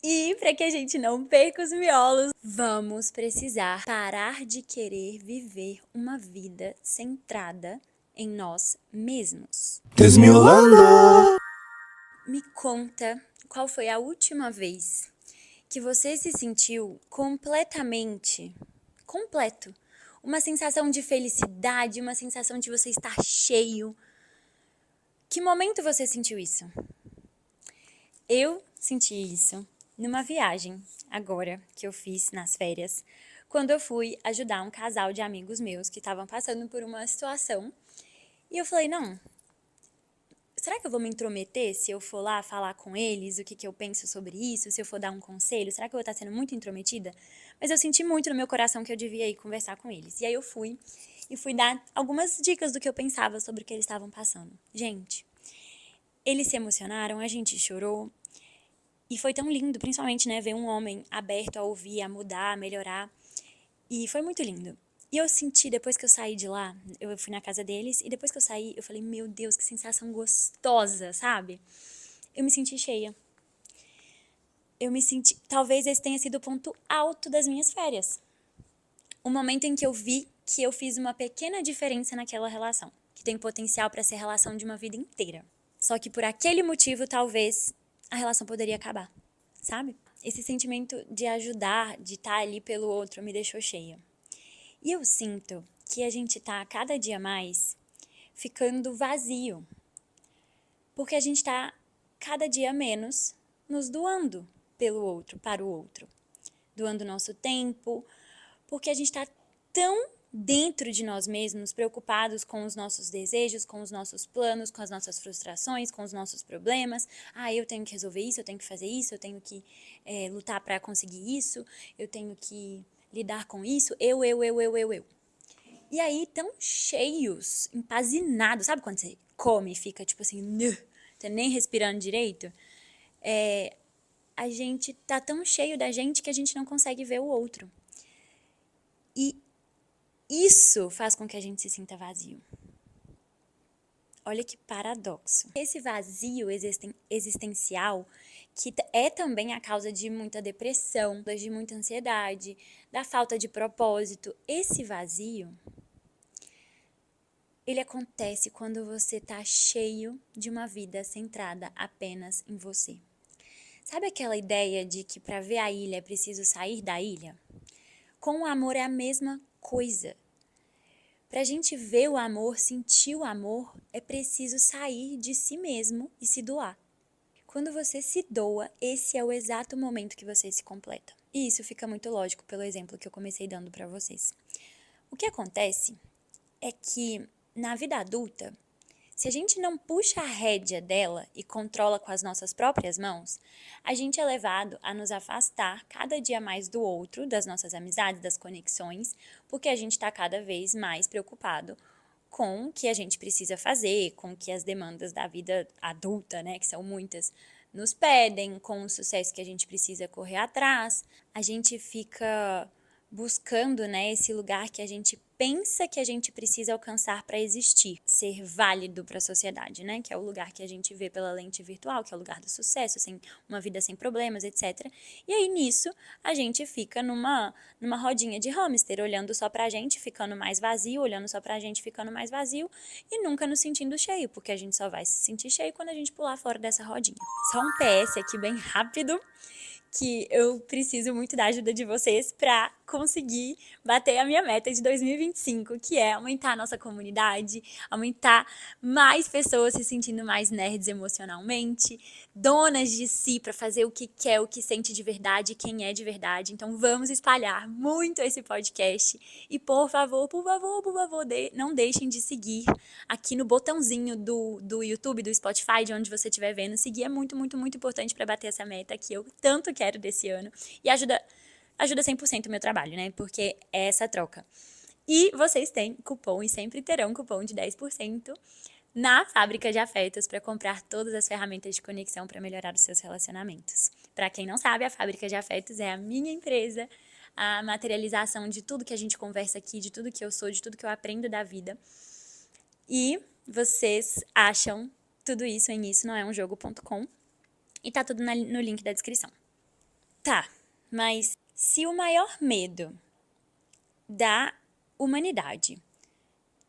E para que a gente não perca os miolos, vamos precisar parar de querer viver uma vida centrada em nós mesmos. Desmiolando! Me conta qual foi a última vez que você se sentiu completo, uma sensação de felicidade, uma sensação de você estar cheio. Que momento você sentiu isso? Eu senti isso numa viagem, agora, que eu fiz nas férias, quando eu fui ajudar um casal de amigos meus que estavam passando por uma situação. E eu falei, não, será que eu vou me intrometer se eu for lá falar com eles o que eu penso sobre isso, se eu for dar um conselho? Será que eu vou estar sendo muito intrometida? Mas eu senti muito no meu coração que eu devia ir conversar com eles. E aí eu fui dar algumas dicas do que eu pensava sobre o que eles estavam passando. Gente, eles se emocionaram, a gente chorou. E foi tão lindo, principalmente, né, ver um homem aberto a ouvir, a mudar, a melhorar. E foi muito lindo. E eu senti, depois que eu saí de lá, eu fui na casa deles, e depois que eu saí, eu falei, meu Deus, que sensação gostosa, sabe? Eu me senti cheia. Talvez esse tenha sido o ponto alto das minhas férias. O momento em que eu vi que eu fiz uma pequena diferença naquela relação, que tem potencial para ser a relação de uma vida inteira. Só que por aquele motivo, talvez, a relação poderia acabar, sabe? Esse sentimento de ajudar, de estar ali pelo outro, me deixou cheia. E eu sinto que a gente tá cada dia mais ficando vazio. Porque a gente tá cada dia menos nos doando pelo outro, para o outro. Doando nosso tempo, porque a gente tá tão dentro de nós mesmos, preocupados com os nossos desejos, com os nossos planos, com as nossas frustrações, com os nossos problemas. Ah, eu tenho que resolver isso, eu tenho que fazer isso, eu tenho que lutar para conseguir isso, eu tenho que lidar com isso, eu. E aí, tão cheios, empazinados, sabe quando você come e fica tipo assim, tá nem respirando direito? A gente tá tão cheio da gente que a gente não consegue ver o outro. E isso faz com que a gente se sinta vazio. Olha que paradoxo. Esse vazio existencial, que é também a causa de muita depressão, de muita ansiedade, da falta de propósito, esse vazio, ele acontece quando você tá cheio de uma vida centrada apenas em você. Sabe aquela ideia de que para ver a ilha é preciso sair da ilha? Com o amor é a mesma coisa. Para a gente ver o amor, sentir o amor, é preciso sair de si mesmo e se doar. Quando você se doa, esse é o exato momento que você se completa. E isso fica muito lógico pelo exemplo que eu comecei dando para vocês. O que acontece é que na vida adulta, se a gente não puxa a rédea dela e controla com as nossas próprias mãos, a gente é levado a nos afastar cada dia mais do outro, das nossas amizades, das conexões, porque a gente está cada vez mais preocupado com o que a gente precisa fazer, com o que as demandas da vida adulta, né, que são muitas, nos pedem, com o sucesso que a gente precisa correr atrás. A gente fica buscando, né, esse lugar que a gente pensa que a gente precisa alcançar para existir, ser válido para a sociedade, né, que é o lugar que a gente vê pela lente virtual, que é o lugar do sucesso, sem uma vida sem problemas, etc. E aí nisso a gente fica numa rodinha de hamster, olhando só pra gente, ficando mais vazio, olhando só pra gente, ficando mais vazio e nunca nos sentindo cheio, porque a gente só vai se sentir cheio quando a gente pular fora dessa rodinha. Só um PS aqui bem rápido, que eu preciso muito da ajuda de vocês para conseguir bater a minha meta de 2025, que é aumentar a nossa comunidade, aumentar mais pessoas se sentindo mais nerds emocionalmente, donas de si para fazer o que quer, o que sente de verdade, quem é de verdade. Então vamos espalhar muito esse podcast e por favor, não deixem de seguir aqui no botãozinho do YouTube, do Spotify, de onde você estiver vendo. Seguir é muito, muito, muito importante para bater essa meta que eu tanto quero desse ano e ajuda 100% o meu trabalho, né? Porque é essa troca. E vocês têm cupom e sempre terão cupom de 10% na Fábrica de Afetos para comprar todas as ferramentas de conexão para melhorar os seus relacionamentos. Para quem não sabe, a Fábrica de Afetos é a minha empresa, a materialização de tudo que a gente conversa aqui, de tudo que eu sou, de tudo que eu aprendo da vida. E vocês acham tudo isso em isso não é um jogo.com e tá tudo no link da descrição. Tá, mas se o maior medo da humanidade,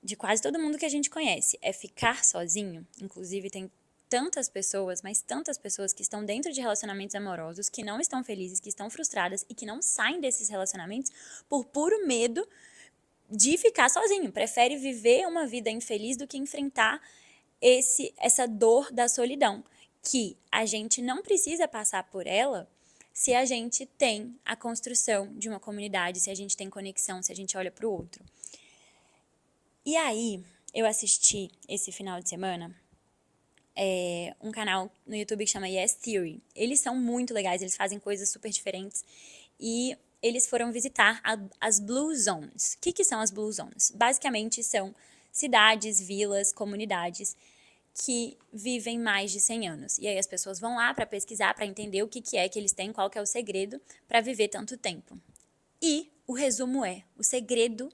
de quase todo mundo que a gente conhece, é ficar sozinho, inclusive tem tantas pessoas, mas tantas pessoas que estão dentro de relacionamentos amorosos, que não estão felizes, que estão frustradas e que não saem desses relacionamentos por puro medo de ficar sozinho. Prefere viver uma vida infeliz do que enfrentar essa dor da solidão, que a gente não precisa passar por ela se a gente tem a construção de uma comunidade, se a gente tem conexão, se a gente olha para o outro. E aí, eu assisti esse final de semana um canal no YouTube que chama Yes Theory. Eles são muito legais, eles fazem coisas super diferentes e eles foram visitar as Blue Zones. O que são as Blue Zones? Basicamente são cidades, vilas, comunidades que vivem mais de 100 anos. E aí as pessoas vão lá para pesquisar, para entender o que é que eles têm, qual que é o segredo para viver tanto tempo. E o resumo o segredo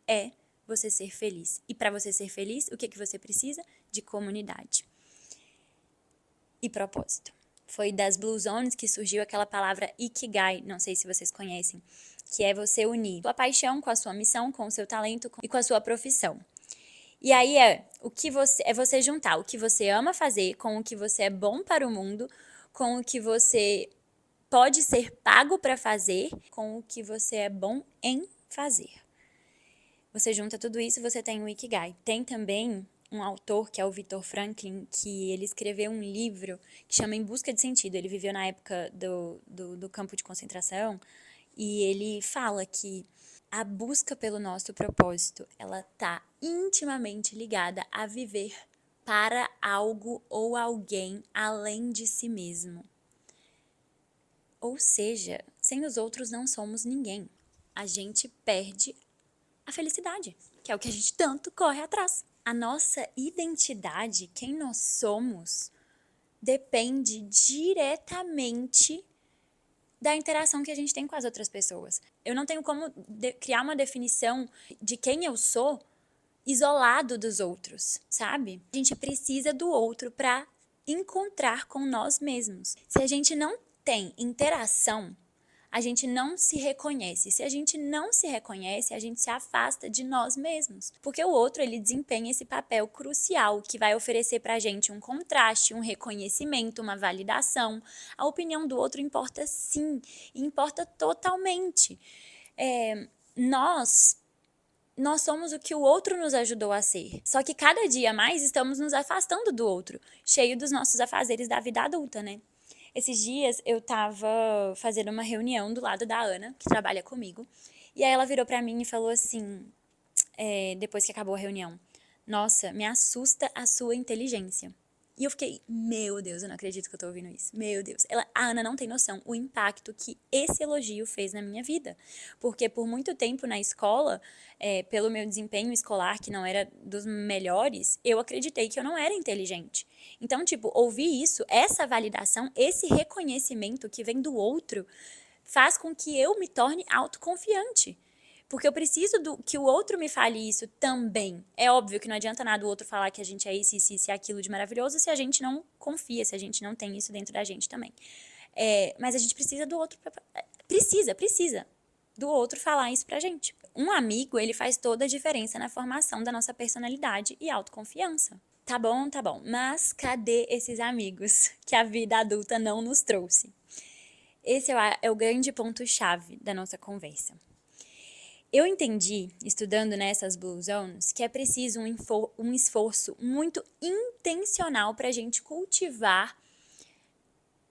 é você ser feliz. E para você ser feliz, o que você precisa? De comunidade e propósito. Foi das Blue Zones que surgiu aquela palavra Ikigai, não sei se vocês conhecem, que é você unir sua paixão com a sua missão, com o seu talento e com a sua profissão. E aí você juntar o que você ama fazer com o que você é bom para o mundo, com o que você pode ser pago para fazer, com o que você é bom em fazer. Você junta tudo isso, você tem o Ikigai. Tem também um autor, que é o Viktor Frankl, que ele escreveu um livro que chama Em Busca de Sentido. Ele viveu na época do campo de concentração e ele fala que a busca pelo nosso propósito, ela tá intimamente ligada a viver para algo ou alguém além de si mesmo. Ou seja, sem os outros não somos ninguém. A gente perde a felicidade, que é o que a gente tanto corre atrás. A nossa identidade, quem nós somos, depende diretamente da interação que a gente tem com as outras pessoas. Eu não tenho como criar uma definição de quem eu sou isolado dos outros, sabe? A gente precisa do outro para encontrar com nós mesmos. Se a gente não tem interação, a gente não se reconhece. Se a gente não se reconhece, a gente se afasta de nós mesmos. Porque o outro, ele desempenha esse papel crucial que vai oferecer pra gente um contraste, um reconhecimento, uma validação. A opinião do outro importa sim, e importa totalmente. Nós somos o que o outro nos ajudou a ser. Só que cada dia mais estamos nos afastando do outro, cheio dos nossos afazeres da vida adulta, né? Esses dias eu tava fazendo uma reunião do lado da Ana, que trabalha comigo, e aí ela virou pra mim e falou assim, depois que acabou a reunião, nossa, me assusta a sua inteligência. E eu fiquei, meu Deus, eu não acredito que eu tô ouvindo isso. Meu Deus. A Ana não tem noção o impacto que esse elogio fez na minha vida. Porque por muito tempo na escola, pelo meu desempenho escolar, que não era dos melhores, eu acreditei que eu não era inteligente. Então, tipo, ouvir isso, essa validação, esse reconhecimento que vem do outro, faz com que eu me torne autoconfiante. Porque eu preciso que o outro me fale isso também. É óbvio que não adianta nada o outro falar que a gente é isso e aquilo de maravilhoso se a gente não confia, se a gente não tem isso dentro da gente também. Mas a gente precisa do outro. Precisa do outro falar isso pra gente. Um amigo, ele faz toda a diferença na formação da nossa personalidade e autoconfiança. Tá bom. Mas cadê esses amigos que a vida adulta não nos trouxe? Esse é o grande ponto-chave da nossa conversa. Eu entendi, estudando nessas Blue Zones, que é preciso um esforço muito intencional para a gente cultivar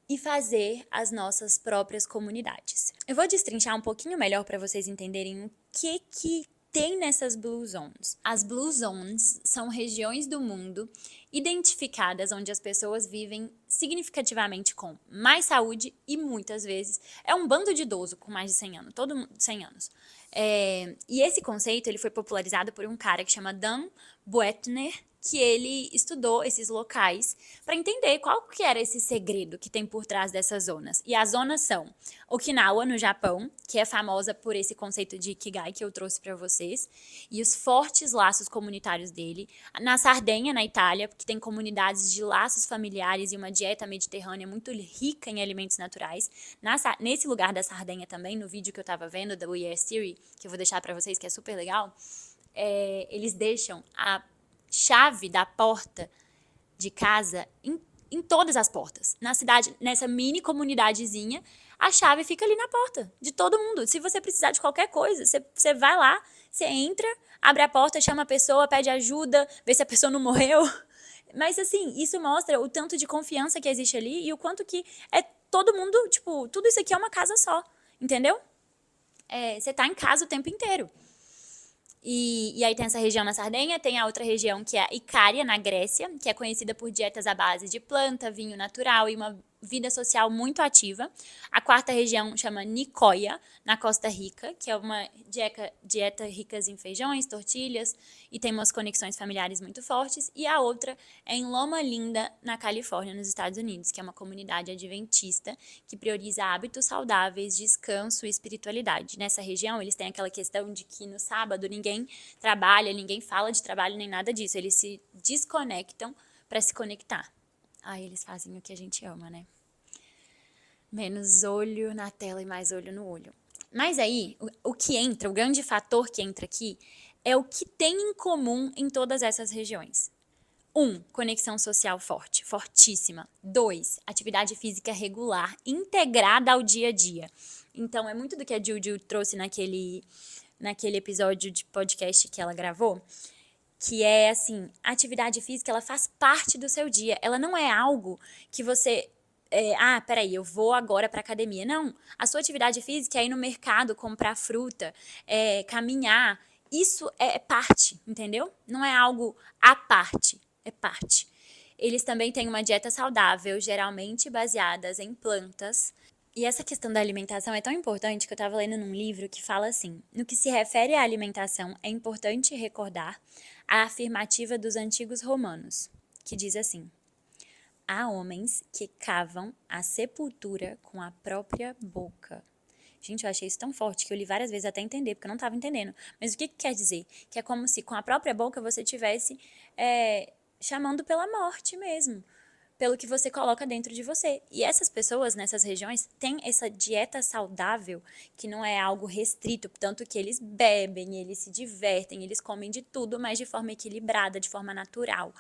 e fazer as nossas próprias comunidades. Eu vou destrinchar um pouquinho melhor para vocês entenderem o que tem nessas Blue Zones. As Blue Zones são regiões do mundo identificadas onde as pessoas vivem significativamente com mais saúde e muitas vezes é um bando de idoso com mais de 100 anos, todo mundo 100 anos. E esse conceito ele foi popularizado por um cara que chama Dan Buettner que ele estudou esses locais para entender qual que era esse segredo que tem por trás dessas zonas. E as zonas são Okinawa, no Japão, que é famosa por esse conceito de Ikigai que eu trouxe para vocês, e os fortes laços comunitários dele. Na Sardenha, na Itália, que tem comunidades de laços familiares e uma dieta mediterrânea muito rica em alimentos naturais. Nesse lugar da Sardenha também, no vídeo que eu estava vendo da Yes Theory, que eu vou deixar para vocês, que é super legal, eles deixam a chave da porta de casa em todas as portas. Na cidade, nessa mini comunidadezinha, a chave fica ali na porta de todo mundo. Se você precisar de qualquer coisa, você vai lá, você entra, abre a porta, chama a pessoa, pede ajuda, vê se a pessoa não morreu. Mas assim, isso mostra o tanto de confiança que existe ali e o quanto que é todo mundo, tipo, tudo isso aqui é uma casa só, entendeu? Você tá em casa o tempo inteiro. E aí tem essa região na Sardenha, tem a outra região que é a Icária, na Grécia, que é conhecida por dietas à base de planta, vinho natural e uma vida social muito ativa. A quarta região chama Nicoya, na Costa Rica, que é uma dieta rica em feijões, tortilhas e tem umas conexões familiares muito fortes. E a outra é em Loma Linda, na Califórnia, nos Estados Unidos, que é uma comunidade adventista que prioriza hábitos saudáveis, descanso e espiritualidade. Nessa região, eles têm aquela questão de que no sábado ninguém trabalha, ninguém fala de trabalho nem nada disso. Eles se desconectam para se conectar. Aí eles fazem o que a gente ama, né? Menos olho na tela e mais olho no olho. Mas aí, o que entra, o grande fator que entra aqui, é o que tem em comum em todas essas regiões. 1. Conexão social forte, fortíssima. 2. Atividade física regular, integrada ao dia a dia. Então, é muito do que a Juju trouxe naquele episódio de podcast que ela gravou, que é assim, a atividade física, ela faz parte do seu dia. Ela não é algo que você... peraí, eu vou agora pra academia. Não, a sua atividade física é ir no mercado, comprar fruta, caminhar. Isso é parte, entendeu? Não é algo à parte, é parte. Eles também têm uma dieta saudável, geralmente baseadas em plantas. E essa questão da alimentação é tão importante que eu estava lendo num livro que fala assim: no que se refere à alimentação, é importante recordar a afirmativa dos antigos romanos, que diz assim: há homens que cavam a sepultura com a própria boca. Gente, eu achei isso tão forte que eu li várias vezes até entender, porque eu não estava entendendo. Mas o que quer dizer? Que é como se com a própria boca você estivesse chamando pela morte mesmo, pelo que você coloca dentro de você. E essas pessoas nessas regiões têm essa dieta saudável que não é algo restrito, tanto que eles bebem, eles se divertem, eles comem de tudo, mas de forma equilibrada, de forma natural.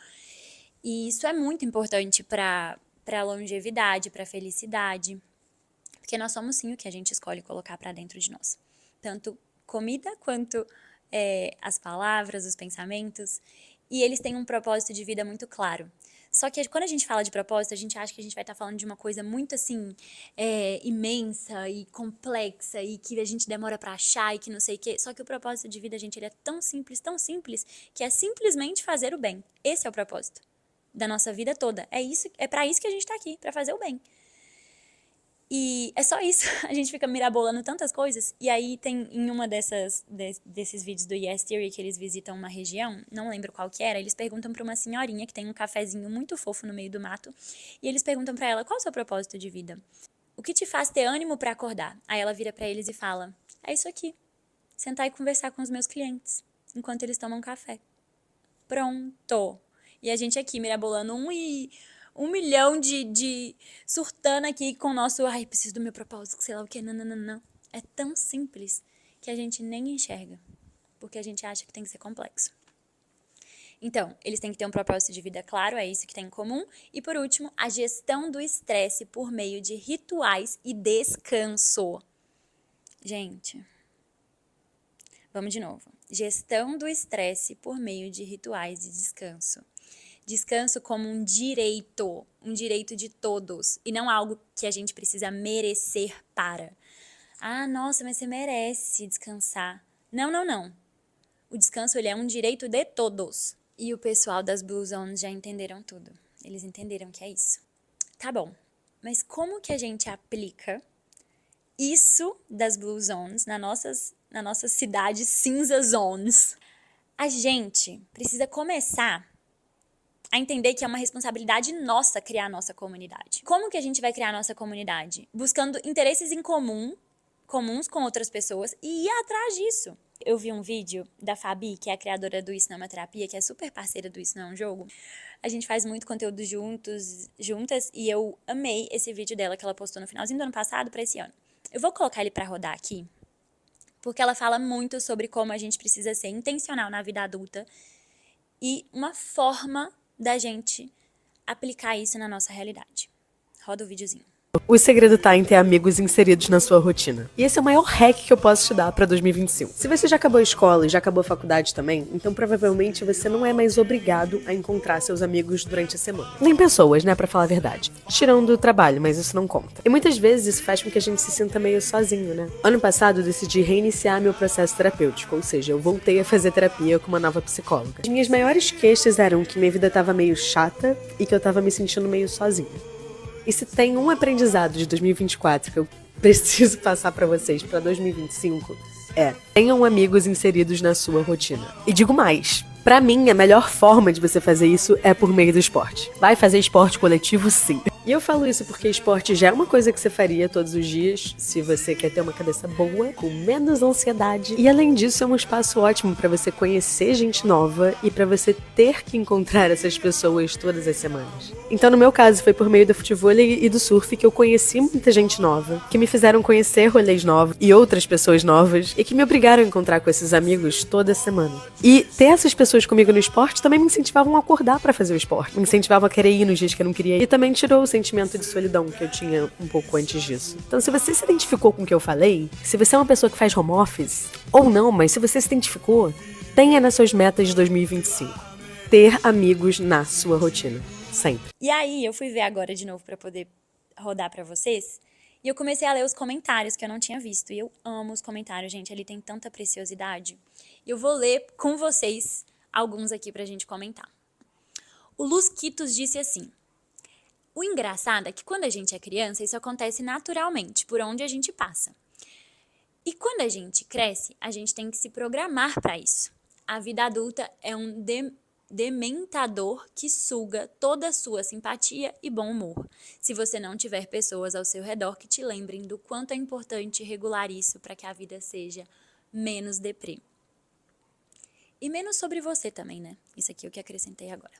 E isso é muito importante para a longevidade, para a felicidade, porque nós somos sim o que a gente escolhe colocar para dentro de nós. Tanto comida quanto as palavras, os pensamentos. E eles têm um propósito de vida muito claro. Só que quando a gente fala de propósito, a gente acha que a gente vai estar falando de uma coisa muito assim, imensa e complexa e que a gente demora para achar e que não sei o quê. Só que o propósito de vida, gente, ele é tão simples, que é simplesmente fazer o bem. Esse é o propósito da nossa vida toda. É para isso que a gente tá aqui, para fazer o bem. E é só isso, a gente fica mirabolando tantas coisas. E aí tem em uma desses vídeos do Yes Theory que eles visitam uma região, não lembro qual que era, eles perguntam pra uma senhorinha que tem um cafezinho muito fofo no meio do mato. E eles perguntam pra ela, qual é o seu propósito de vida? O que te faz ter ânimo pra acordar? Aí ela vira pra eles e fala, é isso aqui, sentar e conversar com os meus clientes, enquanto eles tomam café. Pronto! E a gente aqui mirabolando um milhão de surtando aqui com o nosso, preciso do meu propósito, sei lá o que, não. É tão simples que a gente nem enxerga, porque a gente acha que tem que ser complexo. Então, eles têm que ter um propósito de vida claro, é isso que tem em comum. E por último, a gestão do estresse por meio de rituais e descanso. Gente, vamos de novo. Gestão do estresse por meio de rituais e descanso. Descanso como um direito de todos, e não algo que a gente precisa merecer para. Ah, nossa, mas você merece descansar. Não. O descanso, ele é um direito de todos. E o pessoal das Blue Zones já entenderam tudo. Eles entenderam que é isso. Tá bom, mas como que a gente aplica isso das Blue Zones nas nossas cidades cinza zones? A gente precisa começar a entender que é uma responsabilidade nossa criar a nossa comunidade. Como que a gente vai criar a nossa comunidade? Buscando interesses em comuns com outras pessoas e ir atrás disso. Eu vi um vídeo da Fabi, que é a criadora do Isso Não é uma Terapia, que é super parceira do Isso Não é um Jogo. A gente faz muito conteúdo juntas, e eu amei esse vídeo dela que ela postou no finalzinho do ano passado para esse ano. Eu vou colocar ele para rodar aqui, porque ela fala muito sobre como a gente precisa ser intencional na vida adulta e uma forma da gente aplicar isso na nossa realidade. Roda o videozinho. O segredo tá em ter amigos inseridos na sua rotina. E esse é o maior hack que eu posso te dar pra 2025. Se você já acabou a escola e já acabou a faculdade também, então provavelmente você não é mais obrigado a encontrar seus amigos durante a semana. Nem pessoas, né, pra falar a verdade. Tirando o trabalho, mas isso não conta. E muitas vezes isso faz com que a gente se sinta meio sozinho, né? Ano passado eu decidi reiniciar meu processo terapêutico, ou seja, eu voltei a fazer terapia com uma nova psicóloga. As minhas maiores queixas eram que minha vida tava meio chata e que eu tava me sentindo meio sozinha. E se tem um aprendizado de 2024 que eu preciso passar pra vocês pra 2025, tenham amigos inseridos na sua rotina. E digo mais, pra mim a melhor forma de você fazer isso é por meio do esporte. Vai fazer esporte coletivo, sim. E eu falo isso porque esporte já é uma coisa que você faria todos os dias, se você quer ter uma cabeça boa, com menos ansiedade. E além disso, é um espaço ótimo pra você conhecer gente nova e pra você ter que encontrar essas pessoas todas as semanas. Então, no meu caso, foi por meio do futevôlei e do surf que eu conheci muita gente nova, que me fizeram conhecer rolês novos e outras pessoas novas, e que me obrigaram a encontrar com esses amigos toda semana. E ter essas pessoas comigo no esporte também me incentivavam a acordar pra fazer o esporte, me incentivavam a querer ir nos dias que eu não queria ir, e também tirou o sentimento de solidão que eu tinha um pouco antes disso. Então, se você se identificou com o que eu falei, se você é uma pessoa que faz home office, ou não, mas se você se identificou, tenha nas suas metas de 2025 ter amigos na sua rotina. Sempre. E aí, eu fui ver agora de novo pra poder rodar pra vocês, e eu comecei a ler os comentários que eu não tinha visto. E eu amo os comentários, gente, ali tem tanta preciosidade. E eu vou ler com vocês alguns aqui pra gente comentar. O Luz Quitos disse assim: o engraçado é que quando a gente é criança, isso acontece naturalmente, por onde a gente passa. E quando a gente cresce, a gente tem que se programar pra isso. A vida adulta é um dementador que suga toda a sua simpatia e bom humor, se você não tiver pessoas ao seu redor que te lembrem do quanto é importante regular isso para que a vida seja menos deprê. E menos sobre você também, né? Isso aqui é o que acrescentei agora.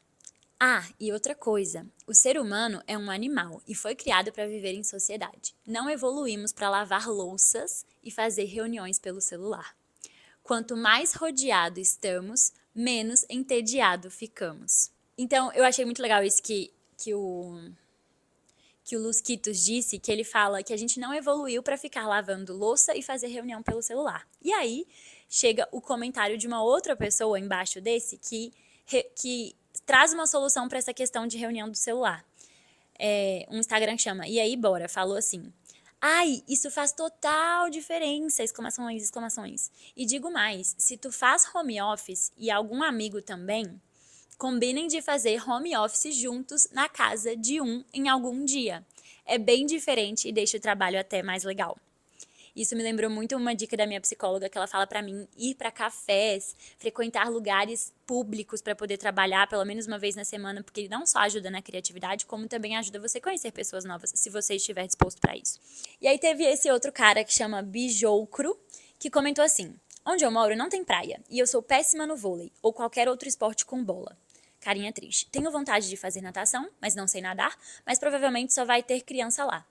Ah, e outra coisa, o ser humano é um animal e foi criado para viver em sociedade. Não evoluímos para lavar louças e fazer reuniões pelo celular. Quanto mais rodeado estamos, menos entediado ficamos. Então, eu achei muito legal isso que o Luz Quitos disse, que ele fala que a gente não evoluiu para ficar lavando louça e fazer reunião pelo celular. E aí, chega o comentário de uma outra pessoa embaixo desse que traz uma solução para essa questão de reunião do celular. Um Instagram que chama E aí, bora, falou assim: ai, isso faz total diferença, exclamações, exclamações. E digo mais, se tu faz home office e algum amigo também, combinem de fazer home office juntos na casa de um em algum dia. É bem diferente e deixa o trabalho até mais legal. Isso me lembrou muito uma dica da minha psicóloga, que ela fala pra mim ir pra cafés, frequentar lugares públicos pra poder trabalhar pelo menos uma vez na semana, porque ele não só ajuda na criatividade, como também ajuda você a conhecer pessoas novas, se você estiver disposto pra isso. E aí teve esse outro cara que chama Bijoucro, que comentou assim: onde eu moro não tem praia, e eu sou péssima no vôlei, ou qualquer outro esporte com bola. Carinha triste. Tenho vontade de fazer natação, mas não sei nadar, mas provavelmente só vai ter criança lá.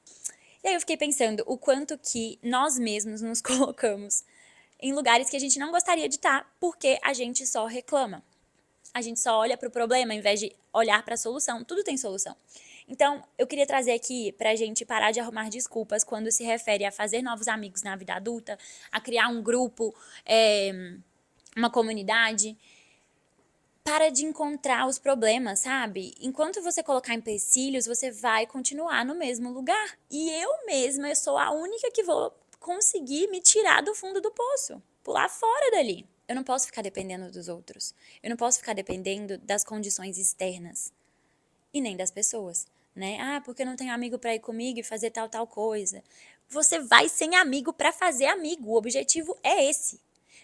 E aí eu fiquei pensando o quanto que nós mesmos nos colocamos em lugares que a gente não gostaria de estar, porque a gente só reclama. A gente só olha para o problema ao invés de olhar para a solução. Tudo tem solução. Então, eu queria trazer aqui pra gente parar de arrumar desculpas quando se refere a fazer novos amigos na vida adulta, a criar um grupo, uma comunidade. Para de encontrar os problemas, sabe? Enquanto você colocar empecilhos, você vai continuar no mesmo lugar. E eu mesma, eu sou a única que vou conseguir me tirar do fundo do poço, pular fora dali. Eu não posso ficar dependendo dos outros. Eu não posso ficar dependendo das condições externas. E nem das pessoas, né? Ah, porque eu não tenho amigo para ir comigo e fazer tal coisa. Você vai sem amigo para fazer amigo. O objetivo é esse.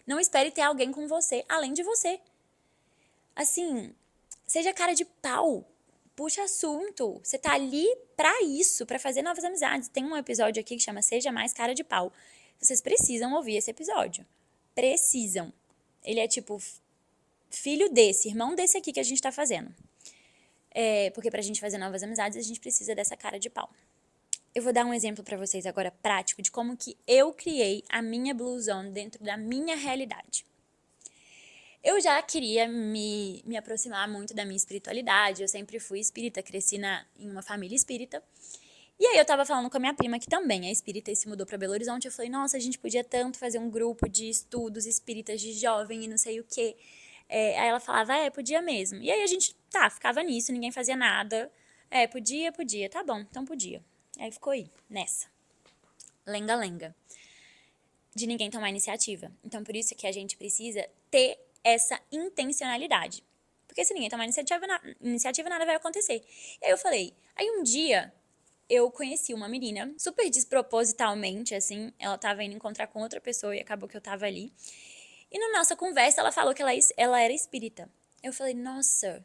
Não espere ter alguém com você além de você. Assim, Seja cara de pau. Puxa assunto. Você tá ali pra isso, pra fazer novas amizades. Tem um episódio aqui que chama Seja Mais Cara de Pau. Vocês precisam ouvir esse episódio. Precisam. Ele é tipo filho desse, irmão desse aqui que a gente tá fazendo. Porque pra gente fazer novas amizades, a gente precisa dessa cara de pau. Eu vou dar um exemplo pra vocês agora prático de como que eu criei a minha Blue Zone dentro da minha realidade. Eu já queria me aproximar muito da minha espiritualidade, eu sempre fui espírita, cresci em uma família espírita. E aí eu tava falando com a minha prima, que também é espírita e se mudou pra Belo Horizonte, eu falei, nossa, a gente podia tanto fazer um grupo de estudos espíritas de jovem e não sei o quê. Aí ela falava, podia mesmo. E aí a gente, ficava nisso, ninguém fazia nada. Podia, tá bom, então podia. Aí ficou aí, nessa. Lenga-lenga. De ninguém tomar iniciativa. Então, por isso que a gente precisa ter essa intencionalidade. Porque se ninguém tomar iniciativa, nada vai acontecer. E aí eu falei, aí um dia eu conheci uma menina, super despropositalmente, assim, ela tava indo encontrar com outra pessoa e acabou que eu tava ali. E na nossa conversa, ela falou que ela era espírita. Eu falei, nossa,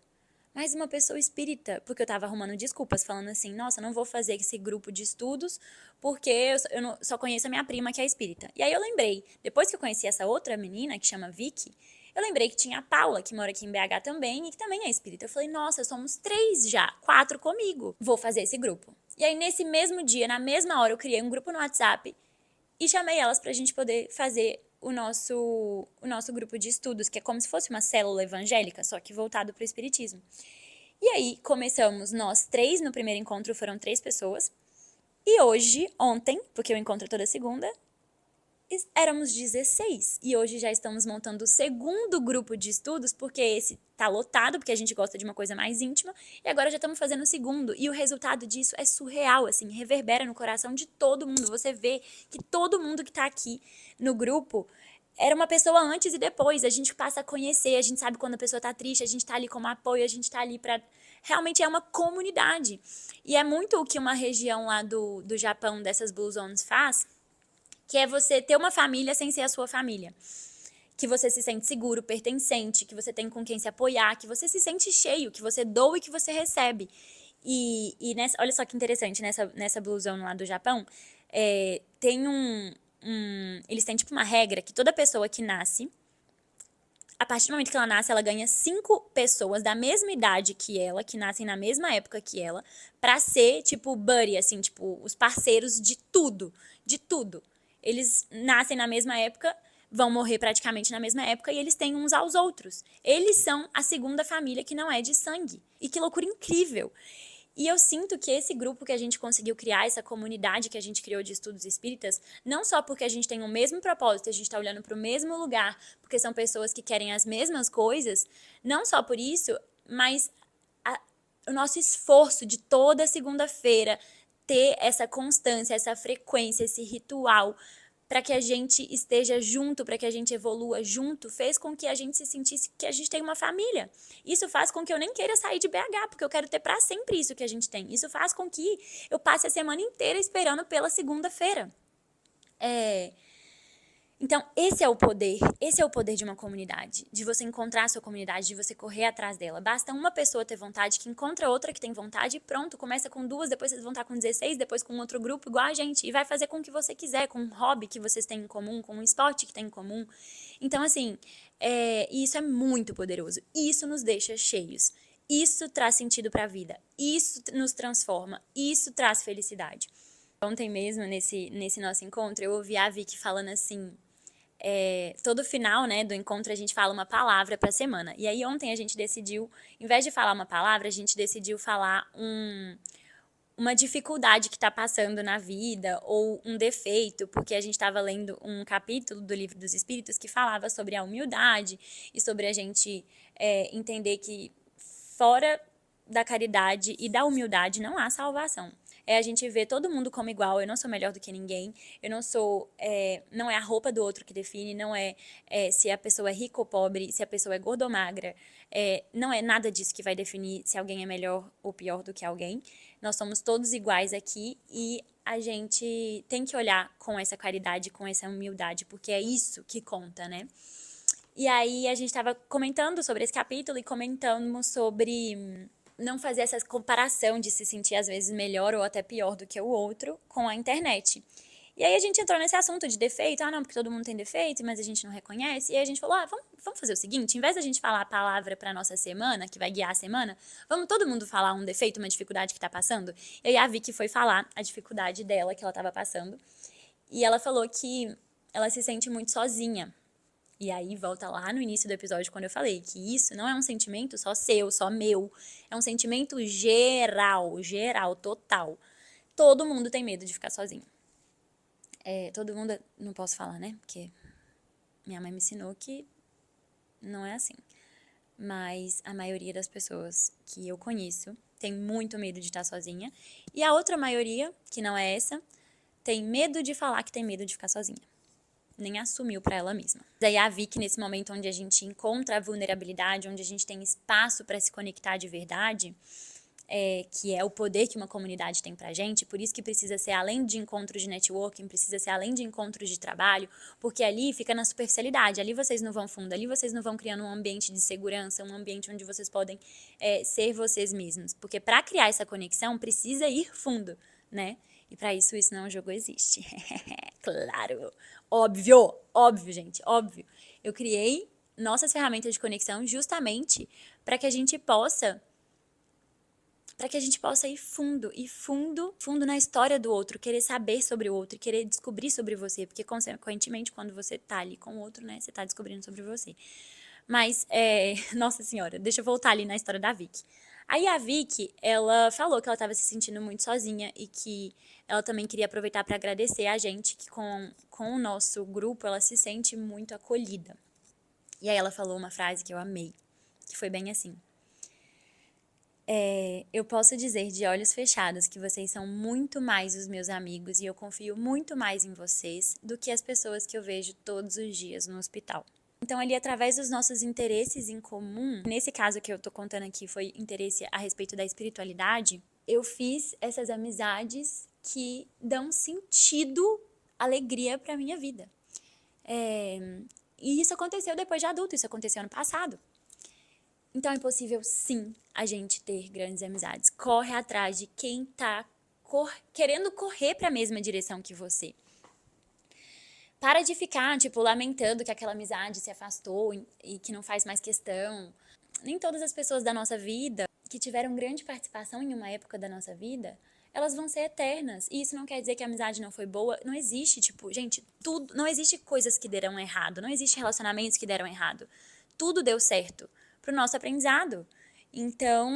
mais uma pessoa espírita, porque eu tava arrumando desculpas, falando assim, nossa, não vou fazer esse grupo de estudos, porque eu só conheço a minha prima que é espírita. E aí eu lembrei, depois que eu conheci essa outra menina, que chama Vicky, eu lembrei que tinha a Paula, que mora aqui em BH também, e que também é espírita. Eu falei, nossa, somos 3 já, 4 comigo. Vou fazer esse grupo. E aí, nesse mesmo dia, na mesma hora, eu criei um grupo no WhatsApp e chamei elas pra gente poder fazer o nosso grupo de estudos, que é como se fosse uma célula evangélica, só que voltado pro espiritismo. E aí, começamos nós 3, no primeiro encontro foram 3 pessoas. E hoje, ontem, porque eu encontro toda segunda, éramos 16. E hoje já estamos montando o segundo grupo de estudos, porque esse tá lotado, porque a gente gosta de uma coisa mais íntima. E agora já estamos fazendo o segundo. E o resultado disso é surreal, assim, reverbera no coração de todo mundo. Você vê que todo mundo que tá aqui no grupo era uma pessoa antes e depois. A gente passa a conhecer, a gente sabe quando a pessoa tá triste, a gente tá ali como apoio, a gente tá ali pra... Realmente é uma comunidade. E é muito o que uma região lá do Japão, dessas Blue Zones, faz, que é você ter uma família sem ser a sua família. Que você se sente seguro, pertencente, que você tem com quem se apoiar, que você se sente cheio, que você doa e que você recebe. E olha só que interessante, nessa Blue Zone lá do Japão, tem eles têm tipo uma regra que toda pessoa que nasce, a partir do momento que ela nasce, ela ganha 5 pessoas da mesma idade que ela, que nascem na mesma época que ela, pra ser, tipo, buddy, assim, tipo, os parceiros de tudo, de tudo. Eles nascem na mesma época, vão morrer praticamente na mesma época e eles têm uns aos outros. Eles são a segunda família que não é de sangue. E que loucura incrível! E eu sinto que esse grupo que a gente conseguiu criar, essa comunidade que a gente criou de estudos espíritas, não só porque a gente tem o mesmo propósito, a gente está olhando para o mesmo lugar, porque são pessoas que querem as mesmas coisas, não só por isso, mas o nosso esforço de toda segunda-feira ter essa constância, essa frequência, esse ritual, para que a gente esteja junto, para que a gente evolua junto, fez com que a gente se sentisse que a gente tem uma família. Isso faz com que eu nem queira sair de BH, porque eu quero ter para sempre isso que a gente tem. Isso faz com que eu passe a semana inteira esperando pela segunda-feira. Então, esse é o poder de uma comunidade, de você encontrar a sua comunidade, de você correr atrás dela. Basta uma pessoa ter vontade, que encontra outra que tem vontade e pronto, começa com 2, depois vocês vão estar com 16, depois com outro grupo igual a gente, e vai fazer com o que você quiser, com um hobby que vocês têm em comum, com um esporte que tem em comum. Então, assim, isso é muito poderoso. Isso nos deixa cheios. Isso traz sentido para a vida. Isso nos transforma. Isso traz felicidade. Ontem mesmo, nesse nosso encontro, eu ouvi a Vicky falando assim... todo final, né, do encontro a gente fala uma palavra pra semana. E aí ontem a gente decidiu, em vez de falar uma palavra, a gente decidiu falar uma dificuldade que tá passando na vida ou um defeito, porque a gente estava lendo um capítulo do Livro dos Espíritos que falava sobre a humildade e sobre a gente entender que fora da caridade e da humildade não há salvação. A gente vê todo mundo como igual, eu não sou melhor do que ninguém, eu não sou, não é a roupa do outro que define, não é se a pessoa é rica ou pobre, se a pessoa é gorda ou magra, não é nada disso que vai definir se alguém é melhor ou pior do que alguém. Nós somos todos iguais aqui e a gente tem que olhar com essa caridade, com essa humildade, porque é isso que conta, né? E aí a gente tava comentando sobre esse capítulo e comentamos sobre não fazer essa comparação de se sentir às vezes melhor ou até pior do que o outro com a internet. E aí a gente entrou nesse assunto de defeito, não, porque todo mundo tem defeito, mas a gente não reconhece. E aí a gente falou, vamos fazer o seguinte, em vez da gente falar a palavra pra nossa semana, que vai guiar a semana, vamos todo mundo falar um defeito, uma dificuldade que tá passando? E aí a Vicky foi falar a dificuldade dela, que ela tava passando. E ela falou que ela se sente muito sozinha. E aí volta lá no início do episódio quando eu falei que isso não é um sentimento só seu, só meu. É um sentimento geral, total. Todo mundo tem medo de ficar sozinho. Todo mundo, não posso falar, né? Porque minha mãe me ensinou que não é assim. Mas a maioria das pessoas que eu conheço tem muito medo de estar sozinha. E a outra maioria, que não é essa, tem medo de falar que tem medo de ficar sozinha. Nem assumiu pra ela mesma. Daí a Vicky, nesse momento onde a gente encontra a vulnerabilidade, onde a gente tem espaço pra se conectar de verdade, que é o poder que uma comunidade tem pra gente, por isso que precisa ser além de encontros de networking, precisa ser além de encontros de trabalho, porque ali fica na superficialidade, ali vocês não vão fundo, ali vocês não vão criando um ambiente de segurança, um ambiente onde vocês podem ser vocês mesmos, porque pra criar essa conexão precisa ir fundo, né? E pra isso não jogo existe. Claro! Óbvio, gente, óbvio. Eu criei nossas ferramentas de conexão justamente para que a gente possa ir fundo na história do outro, querer saber sobre o outro, querer descobrir sobre você, porque consequentemente quando você tá ali com o outro, né, você tá descobrindo sobre você. Mas, nossa senhora, deixa eu voltar ali na história da Vicky. Aí a Vicky, ela falou que ela estava se sentindo muito sozinha e que ela também queria aproveitar para agradecer a gente, que com o nosso grupo ela se sente muito acolhida. E aí ela falou uma frase que eu amei, que foi bem assim. Eu posso dizer de olhos fechados que vocês são muito mais os meus amigos e eu confio muito mais em vocês do que as pessoas que eu vejo todos os dias no hospital. Então, ali, através dos nossos interesses em comum, nesse caso que eu tô contando aqui foi interesse a respeito da espiritualidade, eu fiz essas amizades que dão sentido, alegria pra minha vida. E isso aconteceu depois de adulto, isso aconteceu ano passado. Então, é possível, sim, a gente ter grandes amizades. Corre atrás de quem tá querendo correr pra mesma direção que você. Para de ficar, tipo, lamentando que aquela amizade se afastou e que não faz mais questão. Nem todas as pessoas da nossa vida que tiveram grande participação em uma época da nossa vida, elas vão ser eternas. E isso não quer dizer que a amizade não foi boa. Não existe, tipo, gente, tudo. Não existe coisas que deram errado. Não existe relacionamentos que deram errado. Tudo deu certo pro nosso aprendizado. Então,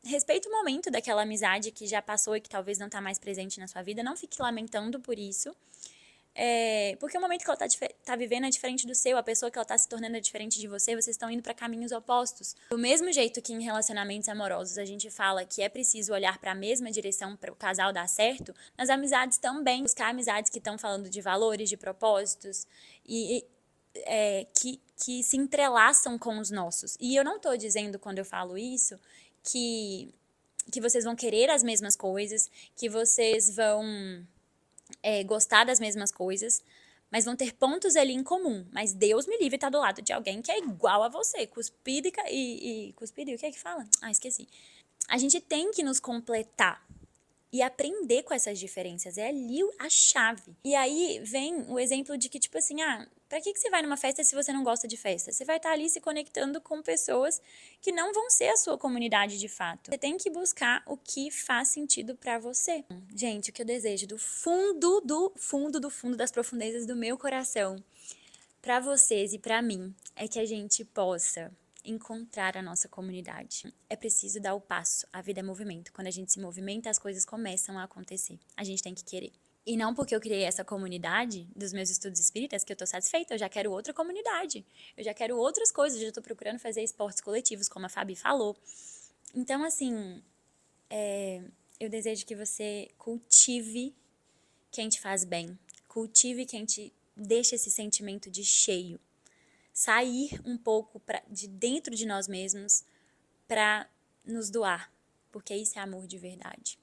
respeita o momento daquela amizade que já passou e que talvez não tá mais presente na sua vida. Não fique lamentando por isso. Porque o momento que ela tá vivendo é diferente do seu, a pessoa que ela tá se tornando é diferente de você, vocês estão indo para caminhos opostos. Do mesmo jeito que em relacionamentos amorosos a gente fala que é preciso olhar para a mesma direção para o casal dar certo, nas amizades também, buscar amizades que estão falando de valores, de propósitos e que se entrelaçam com os nossos. E eu não tô dizendo, quando eu falo isso, que vocês vão querer as mesmas coisas, que vocês vão gostar das mesmas coisas, mas vão ter pontos ali em comum. Mas Deus me livre estar do lado de alguém que é igual a você, cuspido cuspido, e o que é que fala? Esqueci. A gente tem que nos completar e aprender com essas diferenças. É ali a chave. E aí vem o exemplo de que, tipo assim, pra que você vai numa festa se você não gosta de festa? Você vai estar ali se conectando com pessoas que não vão ser a sua comunidade de fato. Você tem que buscar o que faz sentido pra você. Gente, o que eu desejo do fundo das profundezas do meu coração pra vocês e pra mim é que a gente possa encontrar a nossa comunidade. É preciso dar o passo. A vida é movimento. Quando a gente se movimenta, as coisas começam a acontecer. A gente tem que querer. E não porque eu criei essa comunidade dos meus estudos espíritas que eu tô satisfeita. Eu já quero outra comunidade. Eu já quero outras coisas. Eu já tô procurando fazer esportes coletivos, como a Fabi falou. Então, assim, eu desejo que você cultive quem te faz bem. Cultive quem te deixa esse sentimento de cheio. Sair um pouco de dentro de nós mesmos para nos doar, porque isso é amor de verdade.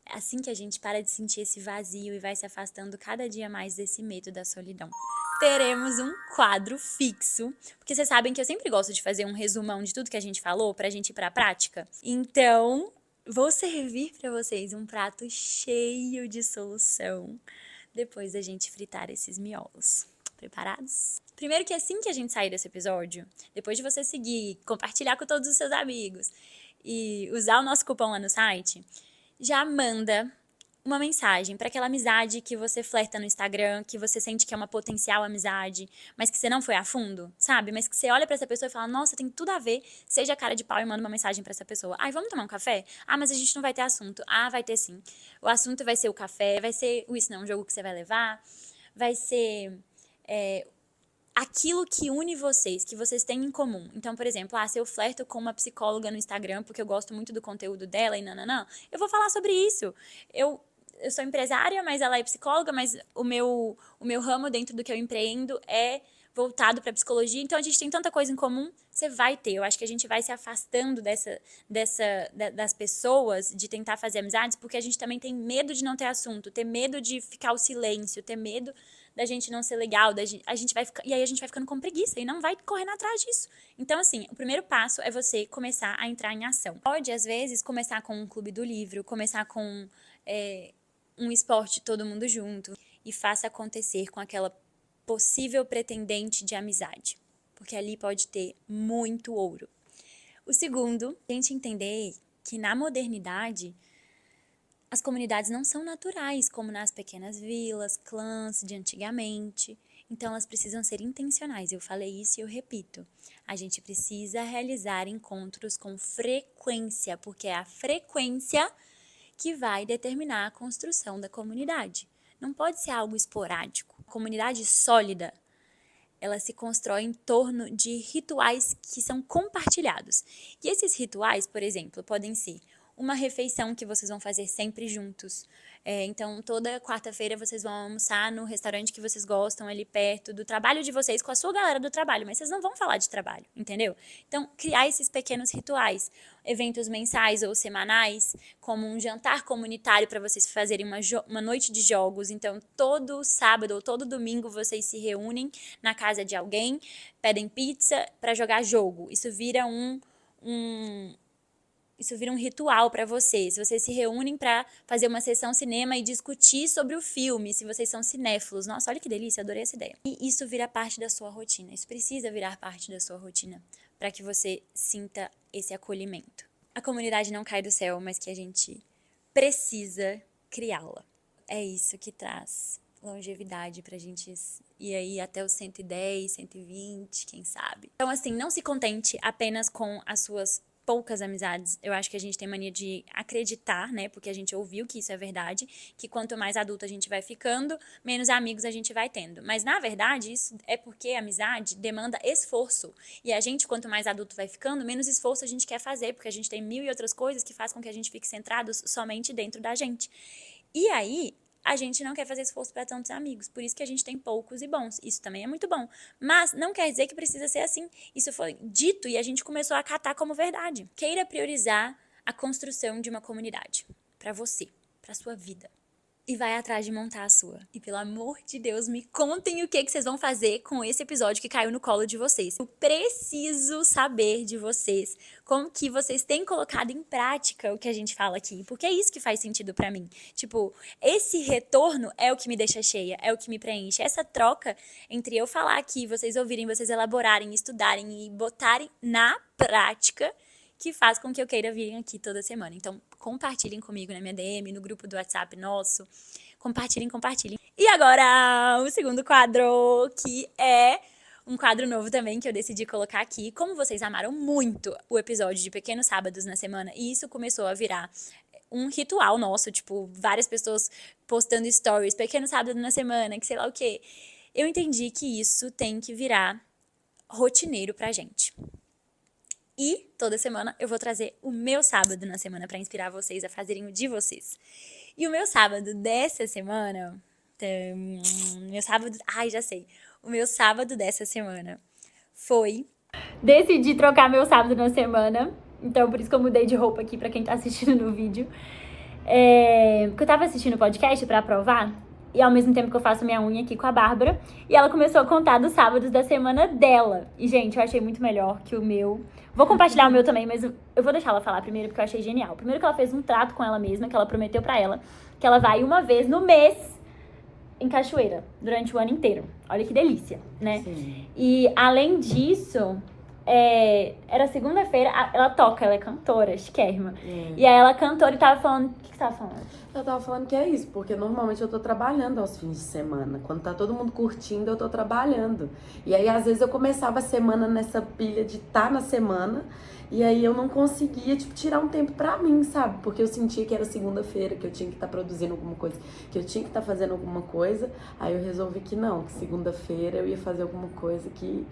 É assim que a gente para de sentir esse vazio e vai se afastando cada dia mais desse medo da solidão. teremos um quadro fixo, porque vocês sabem que eu sempre gosto de fazer um resumão de tudo que a gente falou pra gente ir pra prática. Então, vou servir pra vocês um prato cheio de solução depois da gente fritar esses miolos. Preparados? Primeiro que assim que a gente sair desse episódio, depois de você seguir, compartilhar com todos os seus amigos e usar o nosso cupom lá no site, já manda uma mensagem para aquela amizade que você flerta no Instagram, que você sente que é uma potencial amizade, mas que você não foi a fundo, sabe? Mas que você olha para essa pessoa e fala, nossa, tem tudo a ver, seja cara de pau e manda uma mensagem para essa pessoa. Ai, vamos tomar um café? Ah, mas a gente não vai ter assunto. Ah, vai ter sim. O assunto vai ser o café, vai ser o isso não, um jogo que você vai levar, vai ser aquilo que une vocês, que vocês têm em comum. Então, por exemplo, se eu flerto com uma psicóloga no Instagram porque eu gosto muito do conteúdo dela e nananã, eu vou falar sobre isso. Eu sou empresária, mas ela é psicóloga, mas o meu ramo dentro do que eu empreendo é voltado para psicologia, então a gente tem tanta coisa em comum, você vai ter. Eu acho que a gente vai se afastando das pessoas, de tentar fazer amizades, porque a gente também tem medo de não ter assunto, ter medo de ficar o silêncio, ter medo da gente não ser legal, e aí a gente vai ficando com preguiça e não vai correndo atrás disso. Então, assim, o primeiro passo é você começar a entrar em ação. Pode, às vezes, começar com um clube do livro, começar com um esporte todo mundo junto, e faça acontecer com aquela possível pretendente de amizade, porque ali pode ter muito ouro. O segundo, a gente entender que na modernidade as comunidades não são naturais, como nas pequenas vilas, clãs de antigamente. Então, elas precisam ser intencionais. Eu falei isso e eu repito. A gente precisa realizar encontros com frequência, porque é a frequência que vai determinar a construção da comunidade. Não pode ser algo esporádico. A comunidade sólida, ela se constrói em torno de rituais que são compartilhados. E esses rituais, por exemplo, podem ser uma refeição que vocês vão fazer sempre juntos. Então, toda quarta-feira vocês vão almoçar no restaurante que vocês gostam, ali perto do trabalho de vocês, com a sua galera do trabalho, mas vocês não vão falar de trabalho, entendeu? Então, criar esses pequenos rituais, eventos mensais ou semanais, como um jantar comunitário para vocês fazerem uma noite de jogos. Então, todo sábado ou todo domingo vocês se reúnem na casa de alguém, pedem pizza para jogar jogo. Isso vira um ritual para vocês. Vocês se reúnem para fazer uma sessão cinema e discutir sobre o filme, se vocês são cinéfilos. Nossa, olha que delícia, adorei essa ideia. E isso vira parte da sua rotina. Isso precisa virar parte da sua rotina para que você sinta esse acolhimento. A comunidade não cai do céu, mas que a gente precisa criá-la. É isso que traz longevidade pra gente ir aí até os 110, 120, quem sabe. Então, assim, não se contente apenas com as suas poucas amizades. Eu acho que a gente tem mania de acreditar, né, porque a gente ouviu que isso é verdade, que quanto mais adulto a gente vai ficando, menos amigos a gente vai tendo. Mas, na verdade, isso é porque a amizade demanda esforço. E a gente, quanto mais adulto vai ficando, menos esforço a gente quer fazer, porque a gente tem mil e outras coisas que fazem com que a gente fique centrado somente dentro da gente. E aí, a gente não quer fazer esforço para tantos amigos, por isso que a gente tem poucos e bons. Isso também é muito bom, mas não quer dizer que precisa ser assim. Isso foi dito e a gente começou a acatar como verdade. Queira priorizar a construção de uma comunidade para você, para sua vida. E vai atrás de montar a sua. E pelo amor de Deus, me contem o que vocês vão fazer com esse episódio que caiu no colo de vocês. Eu preciso saber de vocês como que vocês têm colocado em prática o que a gente fala aqui. Porque é isso que faz sentido pra mim. Tipo, esse retorno é o que me deixa cheia, é o que me preenche. Essa troca entre eu falar aqui, vocês ouvirem, vocês elaborarem, estudarem e botarem na prática, que faz com que eu queira vir aqui toda semana. Então, compartilhem comigo na minha DM, no grupo do WhatsApp nosso. Compartilhem. E agora, o segundo quadro, que é um quadro novo também, que eu decidi colocar aqui. Como vocês amaram muito o episódio de Pequenos Sábados na Semana, e isso começou a virar um ritual nosso, tipo, várias pessoas postando stories, Pequeno Sábado na Semana, que sei lá o quê. Eu entendi que isso tem que virar rotineiro pra gente. E toda semana eu vou trazer o meu sábado na semana para inspirar vocês a fazerem o de vocês. E o meu sábado dessa semana... O meu sábado dessa semana foi... Decidi trocar meu sábado na semana. Então, por isso que eu mudei de roupa aqui para quem tá assistindo no vídeo. Porque eu tava assistindo o podcast para aprovar. E ao mesmo tempo que eu faço minha unha aqui com a Bárbara. E ela começou a contar dos sábados da semana dela. E, gente, eu achei muito melhor que o meu. Vou compartilhar o meu também, mas eu vou deixar ela falar primeiro, porque eu achei genial. Primeiro que ela fez um trato com ela mesma, que ela prometeu pra ela, que ela vai uma vez no mês em Cachoeira, durante o ano inteiro. Olha que delícia, né? Sim. E, além disso, era segunda-feira, ela toca, ela é cantora, chiquérrima. E aí ela cantora e tava falando... O que você tava falando? Eu tava falando que é isso, porque normalmente eu tô trabalhando aos fins de semana. Quando tá todo mundo curtindo, eu tô trabalhando. E aí, às vezes, eu começava a semana nessa pilha de tá na semana, e aí eu não conseguia, tipo, tirar um tempo pra mim, sabe? Porque eu sentia que era segunda-feira, que eu tinha que estar produzindo alguma coisa, que eu tinha que estar fazendo alguma coisa. Aí eu resolvi que não, que segunda-feira eu ia fazer alguma coisa que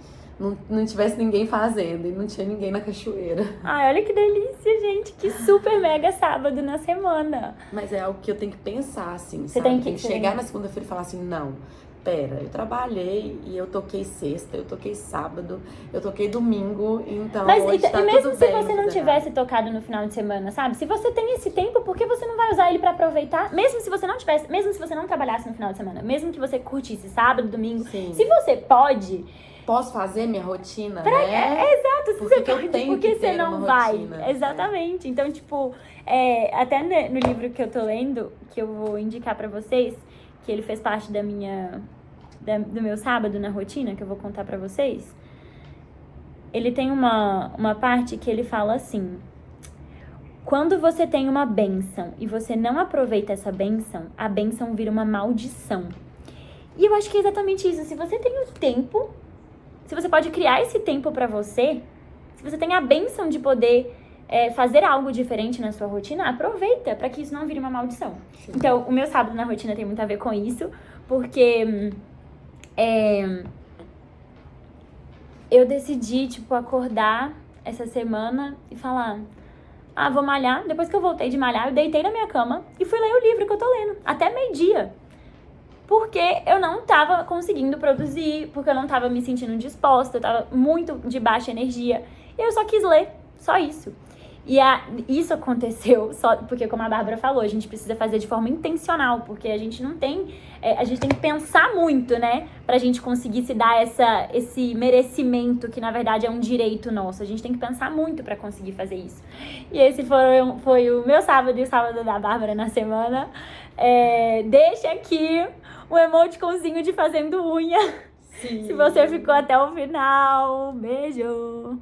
não tivesse ninguém fazendo, e não tinha ninguém na cachoeira. Ai, olha que delícia, gente. Que super mega sábado na semana. Mas é algo que eu tenho que pensar, assim, Você sabe? tem que- chegar na segunda-feira e falar assim, não, pera, eu trabalhei e eu toquei sexta, eu toquei sábado, eu toquei domingo, então Mas hoje tá e mesmo tudo se bem, você não tudo tivesse tocado no final de semana, sabe? Se você tem esse tempo, por que você não vai usar ele pra aproveitar? Mesmo se você não tivesse, mesmo se você não trabalhasse no final de semana, mesmo que você curtisse sábado, domingo, Sim. se você pode, Posso fazer minha rotina, exato, se Porque você que eu pode, tenho por que que você ter não uma vai? rotina, Exatamente. Então, tipo, até no livro que eu tô lendo, que eu vou indicar pra vocês, que ele fez parte do meu sábado na rotina, que eu vou contar pra vocês, ele tem uma parte que ele fala assim: quando você tem uma bênção e você não aproveita essa bênção, a bênção vira uma maldição. E eu acho que é exatamente isso. Se você tem o tempo, se você pode criar esse tempo pra você, se você tem a bênção de poder fazer algo diferente na sua rotina, aproveita pra que isso não vire uma maldição. Então, o meu sábado na rotina tem muito a ver com isso, porque eu decidi, tipo, acordar essa semana e falar: ah, vou malhar. Depois que eu voltei de malhar, eu deitei na minha cama e fui ler o livro que eu tô lendo, até meio-dia. Porque eu não tava conseguindo produzir, porque eu não tava me sentindo disposta, eu tava muito de baixa energia. E eu só quis ler, só isso. E isso aconteceu só porque, como a Bárbara falou, a gente precisa fazer de forma intencional, porque a gente não tem... a gente tem que pensar muito, né? Pra gente conseguir se dar esse merecimento, que na verdade é um direito nosso. A gente tem que pensar muito pra conseguir fazer isso. E esse foi o meu sábado e o sábado da Bárbara na semana. Deixa aqui um emoticonzinho de fazendo unha. Sim. Se você ficou até o final. Beijo!